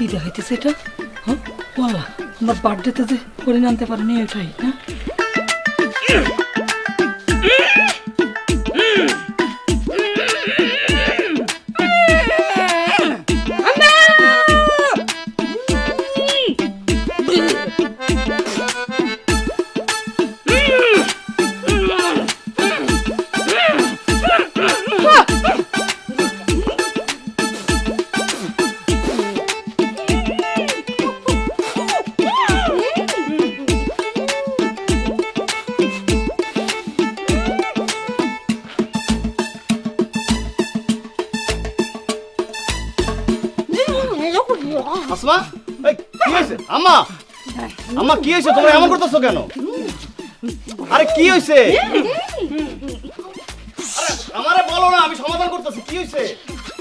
কি দেখাইতেছে এটা? হ্যাঁ ওয়ালা আমার বার্থডেতে যে করে আনতে পারিনি এটাই না। আসমা, এই কি হইছে? আম্মা, আম্মা কি হইছে? তোমরা এমন করতেছো কেন? আরে কি হইছে? আরে আমারে বলো না, আমি সমাধান করতেছি। কি হইছে?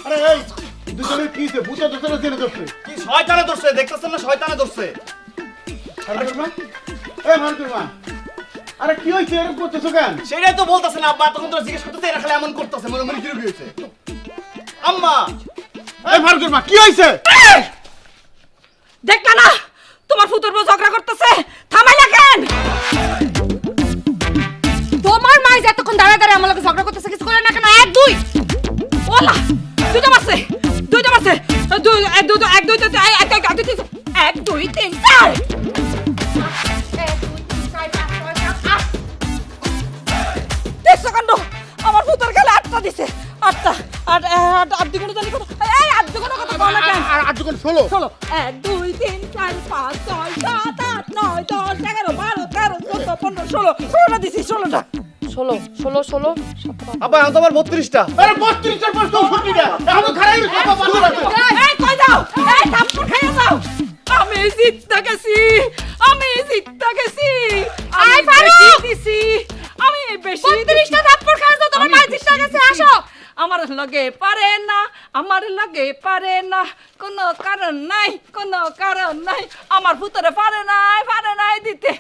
আরে এই দুজনে কি হইছে? বুঝা দুজনে জেনে ধরছে। কি শয়তানে ধরছে? দেখতেছেন না শয়তানে ধরছে? আরে মা, এই মা, আরে কি হইছে? এরকম করতেছো কেন? সেটাই তো বলতেছে না আব্বা, তখন তোরা জিজ্ঞেস করতেছে, এরা খালি এমন করতেছে, মনে মনে কি হইছে? আম্মা, এই ফারুকের মা কি হইছে? দেখলা না তোমার ফুতুর বউ ঝগড়া করতেছে, থামাইলা কেন? তোমার মা যতক্ষণ দাঁড়া দাঁড়া আমার লগে ঝগড়া করতেছে কিছু করে না কেন? এক দুই ওলা দুইটা মারছে, দুইটা মারছে, দুই এক দুই এক দুই এক দুই তিন চার। দেখছো কাণ্ড, আমার ফুতুর গেলে আটটা দিছে, আটটা আট আট আট দুগুণ জানি কত? এই আট দুগুণ কত বল না কেন? আর দুজন 16 ষোলো, 1 2 3 4 5 6 7 8 9 10 11 12 13 14 15 16 16টা দিছি, 16টা 16 আব্বা এখন তো আমার 32টা। আরে 32 এর পর তো ছুটিটা এখন খারাই এই কই যাও? এই থাপ্পড় খাইয়া যাও। আমি জিততে গেছি, আমি জিততে গেছি। আই ফারুক দিছি, আমি বেশি 32টা থাপ্পড় খাইয়া যাও, তোমার মা জিততে গেছে। আসো আমার লগে পারে না, আমার লগে পারে না, কোনো কারণ নাই, কোনো কারণ নাই, আমার ভূতরে পারে নাই দিতে।